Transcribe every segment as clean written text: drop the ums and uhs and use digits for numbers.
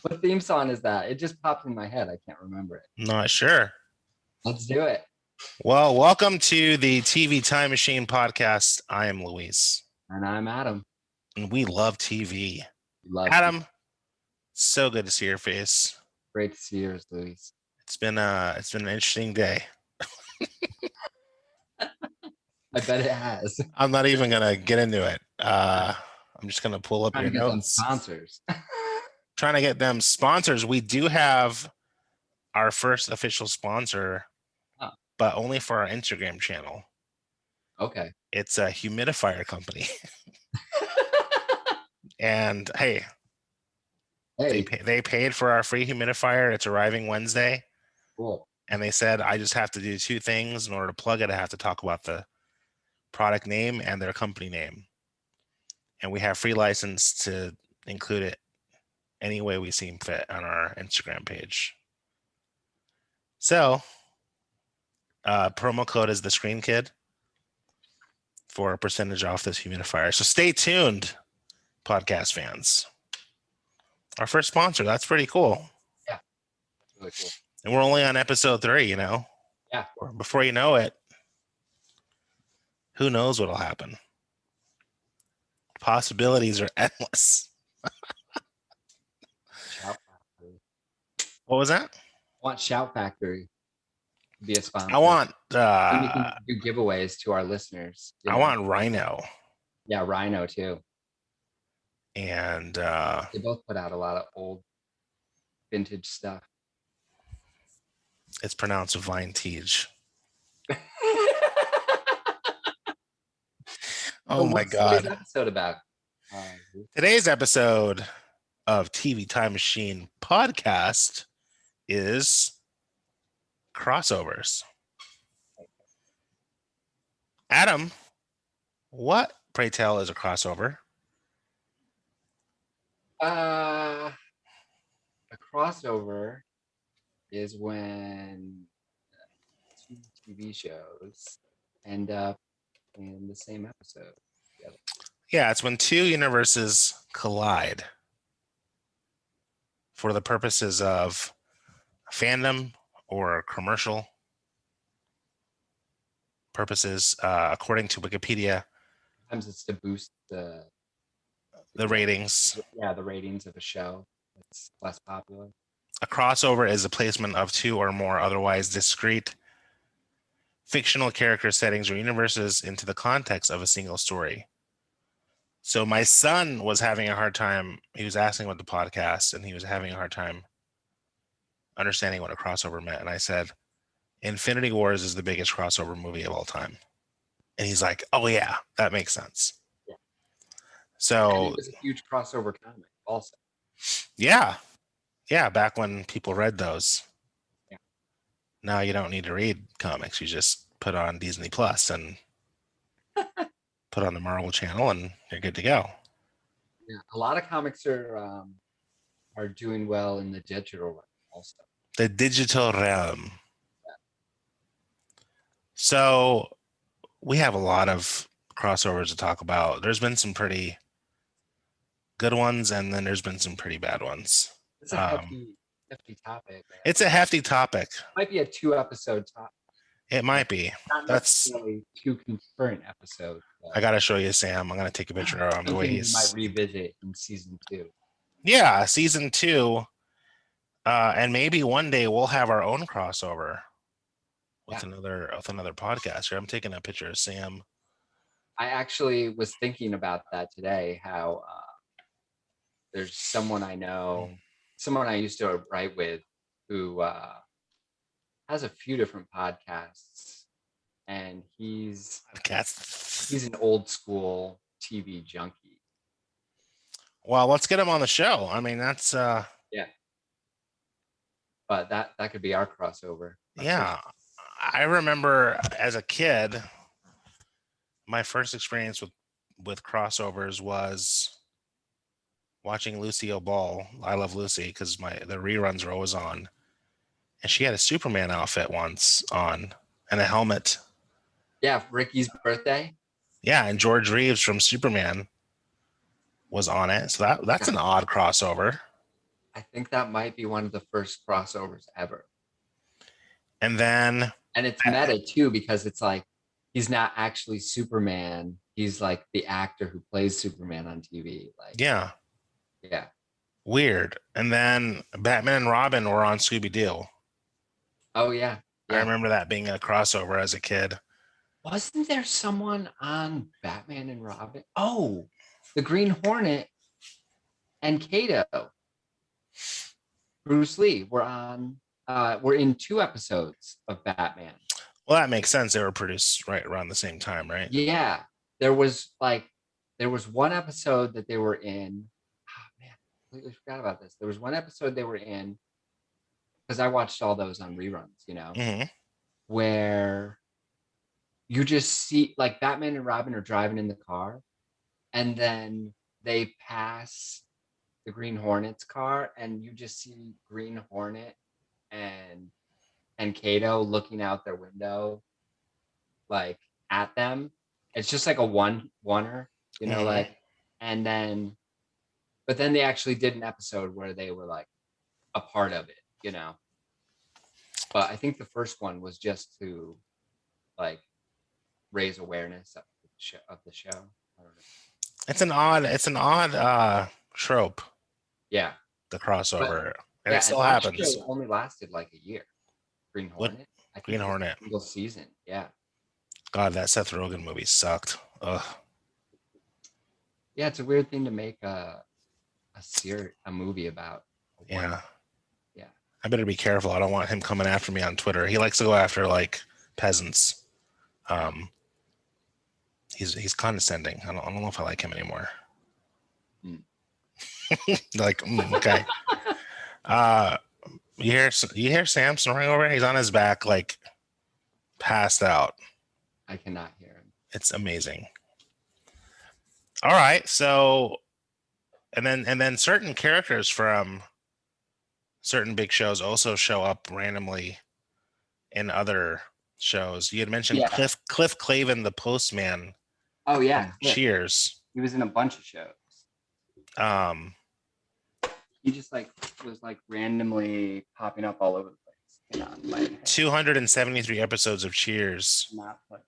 What theme song is that? It just popped in my head. I can't remember it. Not sure. Let's do it. Well, welcome to the TV Time Machine podcast. I am Luis. And I'm Adam. And we love TV. Love Adam, TV. so good to see your face. Great to see yours, Luis. It's been an interesting day. I bet it has. I'm not even gonna get into it. I'm just gonna pull up your notes. Sponsors. Trying to get them sponsors. We do have our first official sponsor, but only for our Instagram channel. Okay. It's a humidifier company. And hey. They paid for our free humidifier. It's arriving Wednesday. Cool. And they said, I just have to do two things. In order to plug it, I have to talk about the product name and their company name. And we have free license to include it any way we seem fit on our Instagram page. So, promo code is the Screen Kid for a percentage off this humidifier. So stay tuned, podcast fans. Our first sponsor. That's pretty cool. Yeah. Really cool. And we're only on episode 3, you know? Yeah. Before you know it, who knows what'll happen? Possibilities are endless. Shout Factory. What was that? I want Shout Factory to be a sponsor. I want we can do giveaways to our listeners. I want Rhino. Yeah, Rhino too. And they both put out a lot of old vintage stuff. It's pronounced Vintage. Oh my God. Today's episode about? Today's episode of TV Time Machine podcast is crossovers. Adam, what, pray tell, is a crossover? A crossover is when two TV shows end up in the same episode together. Yeah, it's when two universes collide for the purposes of fandom or commercial purposes, according to Wikipedia. Sometimes it's to boost the ratings. Yeah, the ratings of a show that's less popular. A crossover is a placement of two or more otherwise discrete fictional character settings or universes into the context of a single story. So my son was having a hard time. He was asking about the podcast, and he was having a hard time understanding what a crossover meant. And I said, Infinity Wars is the biggest crossover movie of all time. And he's like, oh yeah, that makes sense. Yeah. So and it was a huge crossover comic also. Yeah. Yeah, back when people read those. Yeah. Now you don't need to read comics. You just put on Disney Plus and put on the Marvel channel and you're good to go. Yeah, a lot of comics are doing well in the digital realm also. The digital realm. Yeah. So we have a lot of crossovers to talk about. There's been some pretty good ones, and then there's been some pretty bad ones. It's a hefty topic. Man. It's a hefty topic. Might be a 2-episode topic. It might be. Not necessarily 2 concurrent episodes. I gotta show you, Sam. I'm gonna take a picture of him. The way you might revisit in season 2. Yeah, season 2. And maybe one day we'll have our own crossover with another podcast. Here, I'm taking a picture of Sam. I actually was thinking about that today. How there's someone I know, someone I used to write with, who has a few different podcasts, and he's an old school TV junkie. Well, let's get him on the show. I mean, that's yeah. But that could be our crossover. Yeah. I remember as a kid, my first experience with crossovers was watching Lucille Ball. I Love Lucy because the reruns are always on. And she had a Superman outfit once on and a helmet. Yeah, Ricky's birthday. Yeah, and George Reeves from Superman was on it. So that's an odd crossover. I think that might be one of the first crossovers ever. And then And it's meta too, because it's like he's not actually Superman. He's like the actor who plays Superman on TV. Like, yeah, yeah. weird. And then Batman and Robin were on Scooby-Doo. Oh yeah. I Yeah. remember that being a crossover as a kid. Wasn't there someone on Batman and Robin? Oh, the Green Hornet and Kato, Bruce Lee were in 2 episodes of Batman. Well, that makes sense. They were produced right around the same time, right? Yeah. There was one episode that they were in. Oh man, I completely forgot about this. There was one episode they were in, because I watched all those on reruns, Mm-hmm. where you just see like Batman and Robin are driving in the car, and then they pass the Green Hornet's car, and you just see Green Hornet and Kato looking out their window, like at them. It's just like a oneer, Mm-hmm. like, and then, but then they actually did an episode where they were like a part of it. But I think the first one was just to like raise awareness of the show. I don't know. It's an odd trope, Yeah, the but crossover. And it yeah, and still that happens. show only lasted like a year. Green What Hornet. I think Green it was Hornet? a single season. Yeah. God, that Seth Rogen movie sucked. Ugh. Yeah, it's a weird thing to make a movie about. Yeah. Yeah. I better be careful. I don't want him coming after me on Twitter. He likes to go after like peasants. He's condescending. I don't know if I like him anymore. Mm. Like, okay. You hear Sam snoring over here? He's on his back, like passed out. I cannot hear him. It's amazing. All right, so and then certain characters from certain big shows also show up randomly in other shows. You had mentioned Yeah. Cliff Clavin, the postman. Oh yeah. Cheers. He was in a bunch of shows. Um, He just like was like randomly popping up all over the place. 273 episodes of Cheers. Not like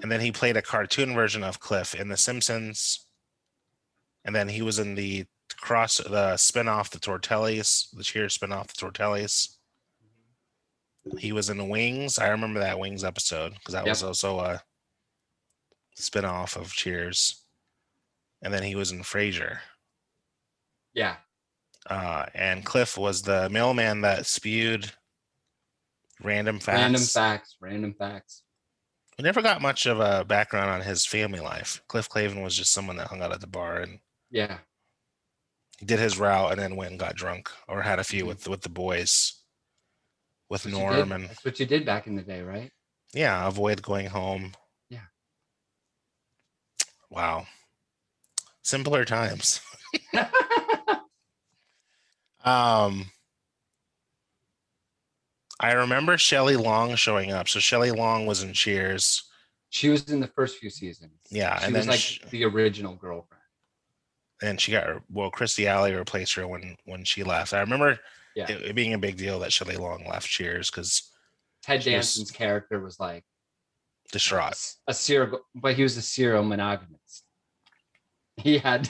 And then he played a cartoon version of Cliff in The Simpsons. And then he was in the spinoff, the Tortellis, the Cheers spinoff, the Tortellis. He was in Wings. I remember that Wings episode because that was also a spinoff of Cheers. And then he was in Frasier. Yeah. And Cliff was the mailman that spewed random facts. Random facts. We never got much of a background on his family life. Cliff Clavin was just someone that hung out at the bar and he did his route and then went and got drunk or had a few with the boys, with Norm. And that's what you did back in the day, right? Yeah, avoid going home. Yeah. Wow. Simpler times. I remember Shelly Long showing up. So Shelly Long was in Cheers. She was in the first few seasons. Yeah, she was like the original girlfriend. And she got Christy Alley replaced her when she left. I remember it being a big deal that Shelly Long left Cheers because Ted Danson's character was like distraught. But he was a serial monogamist. He had,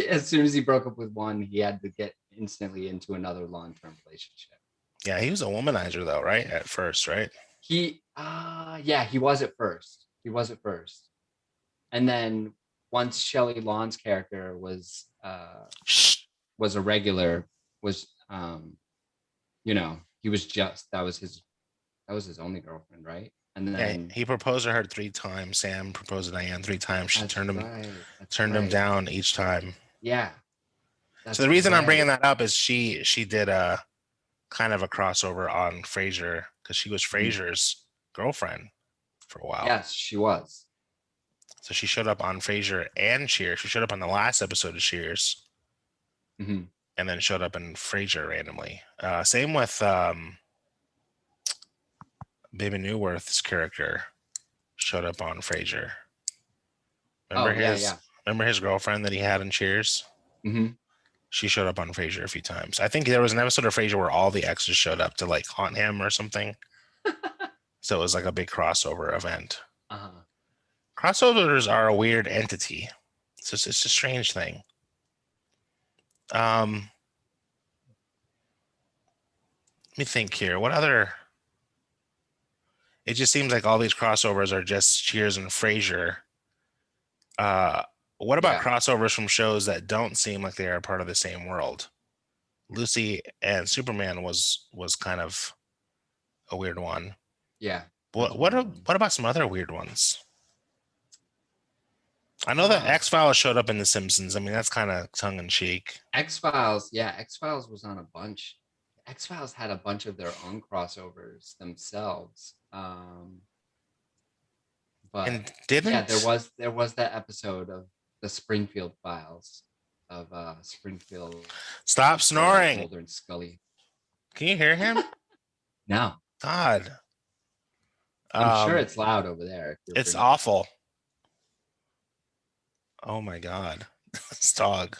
as soon as he broke up with one, he had to get instantly into another long-term relationship. Yeah, he was a womanizer though, right? At first, right? He was at first. And then once Shelley Long's character was a regular, he was just that was his only girlfriend, right? And then he proposed to her 3 times. Sam proposed to Diane 3 times. She turned him down each time. Yeah. So the reason I'm bringing that up is she did a kind of a crossover on Frasier because she was Frasier's girlfriend for a while. Yes, she was. So she showed up on Frasier and Cheers. She showed up on the last episode of Cheers, and then showed up in Frasier randomly. Same with Baby Newworth's character showed up on Frasier. Oh, yeah, yeah. Remember his girlfriend that he had in Cheers? Hmm. She showed up on Frasier a few times. I think there was an episode of Frasier where all the exes showed up to like haunt him or something. So it was like a big crossover event. Uh-huh. Crossovers are a weird entity. It's a strange thing. Let me think here. What other? It just seems like all these crossovers are just Cheers and Frasier. Uh, what about Yeah, crossovers from shows that don't seem like they are part of the same world? Lucy and Superman was kind of a weird one. yeah. That's What one what of a- them. what about some other weird ones? I know that Uh, X-Files showed up in The Simpsons. I mean, that's kind of tongue in cheek. X-Files, yeah, X-Files was on a bunch. X-Files had a bunch of their own crossovers themselves. But And yeah, didn't there was that episode of the Springfield Files of Springfield, stop where like snoring. Mulder and Scully. Can you hear him? No, God. I'm sure Um, it's loud over there if you're it's bringing it up. awful. Oh my God. This dog.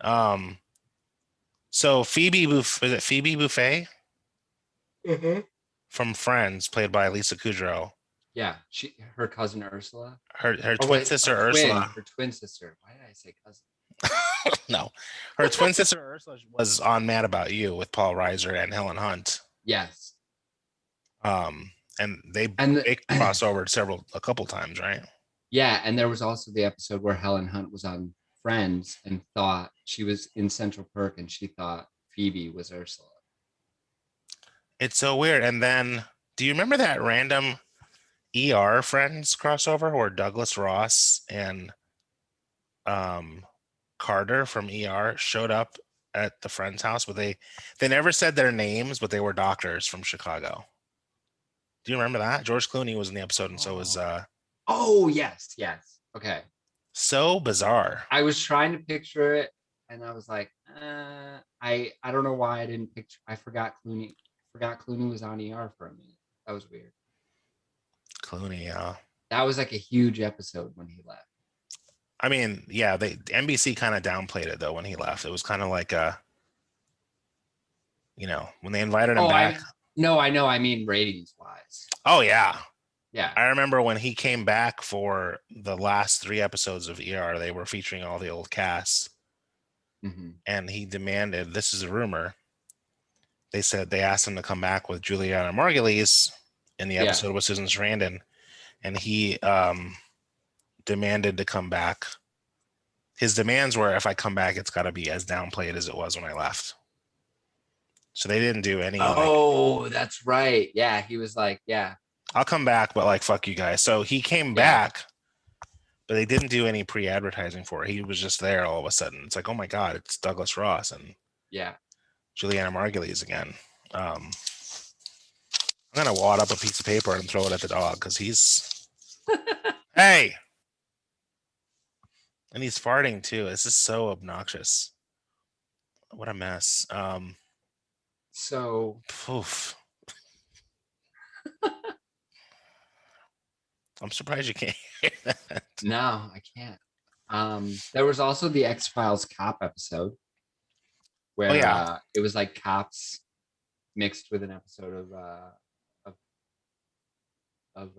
Um, so is it Phoebe Buffay Mm-hmm. from Friends, played by Lisa Kudrow. Yeah, her cousin Ursula. Her Or twin wait, sister Ursula. her twin sister. Why did I say cousin? No, her twin sister Ursula was on Mad About You with Paul Reiser and Helen Hunt. Yes. And they And they crossed over a couple times, right? yeah, and there was also the episode where Helen Hunt was on Friends and thought she was in Central Perk and she thought Phoebe was Ursula. It's so weird. And then, do you remember that random ER Friends crossover where Douglas Ross and um, Carter from ER showed up at the friend's house, but they never said their names, but they were doctors from Chicago. Do you remember that? George Clooney was in the episode, and so was Oh. Oh, yes, yes. Okay. so bizarre. I was trying to picture it and I was like, I don't know why I didn't picture. I forgot Clooney. Forgot Clooney was on ER for a minute. That was weird. Clooney, That was like a huge episode when he left. I mean, yeah, they NBC kind of downplayed it though when he left. It was kind of like when they invited him Oh, back. I know. I mean, ratings wise. Oh yeah, Yeah. I remember when he came back for the last 3 episodes of ER. They were featuring all the old cast, Mm-hmm. and he demanded. This is a rumor. They said they asked him to come back with Juliana Margulies in the Yeah. episode with Susan Sarandon, and he demanded to come back. His demands were, if I come back, it's got to be as downplayed as it was when I left. So they didn't do any Oh, that's right. Yeah, he was like, yeah, I'll come back, but like fuck you guys. So he came yeah, back, but they didn't do any pre-advertising for it. He was just there all of a sudden. It's like, oh my God, it's Douglas Ross and yeah. Juliana Margulies again. I'm gonna wad up a piece of paper and throw it at the dog because he's hey, and he's farting too. This is so obnoxious. What a mess. So Oof. I'm surprised you can't hear that. no, I can't. There was also the X-Files cop episode Oh where yeah, it was like cops mixed with an episode of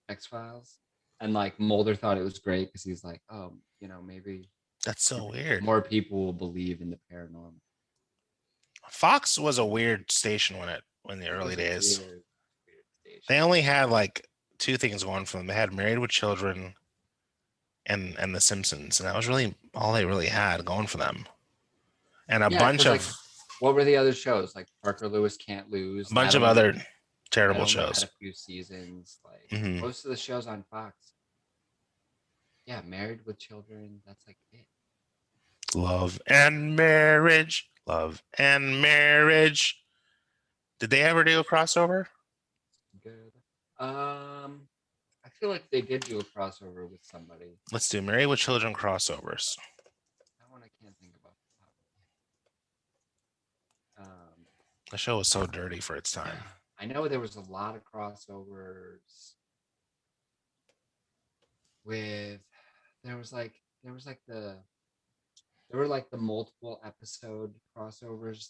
X-Files. And like Mulder thought it was great because he's like, oh, maybe that's so weird. more people will believe in the paranormal. Fox was a weird station when the It early was a days. weird station. They only had like two things going for them. They had Married with Children and The Simpsons, and that was really all they really had going for them. And Yeah, because like, what were the other shows? Like Parker Lewis Can't Lose. a bunch That of only other terrible had shows. a few seasons. Like Mhm. most of the shows on Fox. Yeah, Married with Children. That's like it. Love and Marriage. Love and Marriage. Did they ever do a crossover? Good. I feel like they did do a crossover with somebody. Let's do Married with Children crossovers. That one I can't think about. The show was so dirty for its time. I know there was a lot of crossovers. with there was like the there were like the multiple episode crossovers.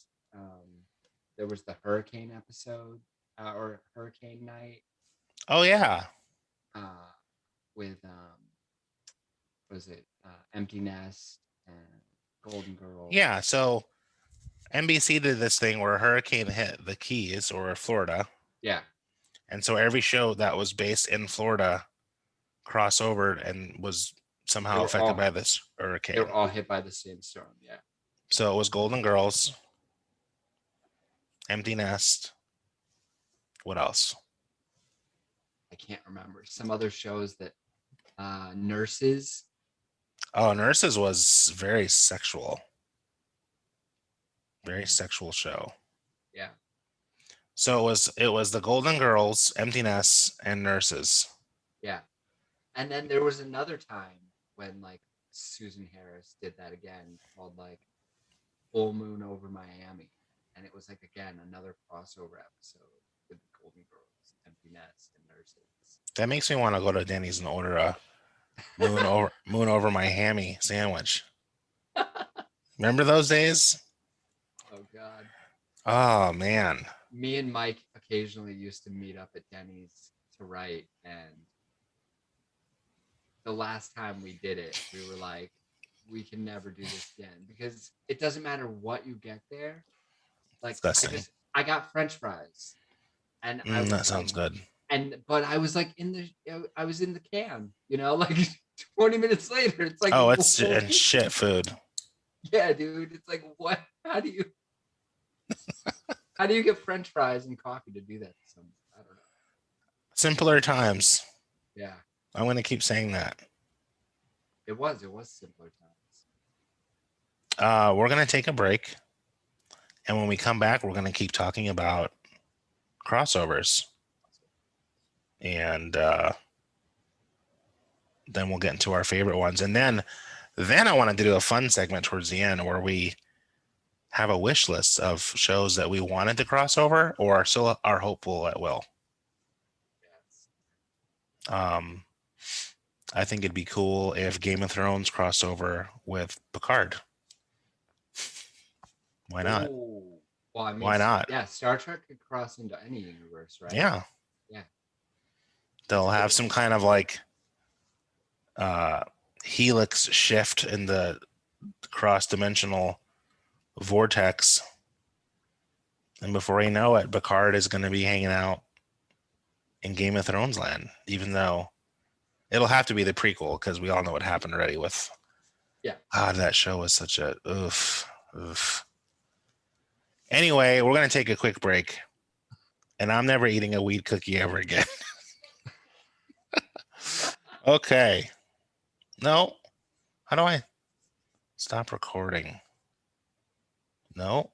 There was the hurricane episode or hurricane night Oh yeah. uh, with was it Empty Nest and Golden Girls? Yeah. So NBC did this thing where a hurricane hit the Keys or Florida. Yeah, And so every show that was based in Florida crossovered and was they somehow were affected all by this they hurricane. were all hit by the same storm. Yeah, So it was Golden Girls, Empty Nest. What else? I can't remember some other shows that Nurses. Oh, Nurses was very sexual. Very And, sexual show. yeah, So it was the Golden Girls, Empty Nest, and Nurses. yeah. And then there was another time when like Susan Harris did that again called like Full Moon Over Miami. And it was like again another crossover episode with the Golden Girls, Empty Nest, and Nurses. That makes me want to go to Denny's and order a moon over my hammy sandwich. Remember those days? Oh God. Oh man. Me and Mike occasionally used to meet up at Denny's to write, and the last time we did it, we were like, we can never do this again because it doesn't matter what you get there. Like Disgusting. I got French fries, and I was That like, sounds good. but I was like I was in the can, like 20 minutes later, it's like, Oh, it's and shit food. yeah, dude, it's like, what? How do you get French fries and coffee to do that? I don't know. Simpler times. Yeah, I'm going to keep saying that. it was simpler times. We're going to take a break. And when we come back, we're going to keep talking about crossovers. And then we'll get into our favorite ones. And then I wanted to do a fun segment towards the end where we have a wish list of shows that we wanted to cross over or still are hopeful it will. Yes. I think it'd be cool if Game of Thrones crossed over with Picard. Why not? Ooh. Well, I mean, why not? Yeah, Star Trek could cross into any universe, right? Yeah. Yeah. They'll have some kind of like helix shift in the cross-dimensional vortex. And before you know it, Picard is going to be hanging out in Game of Thrones land, even though it'll have to be the prequel because we all know what happened already with. Yeah. God, that show was such a oof. Anyway, we're going to take a quick break. And I'm never eating a weed cookie ever again. Okay. No. How do I stop recording? No.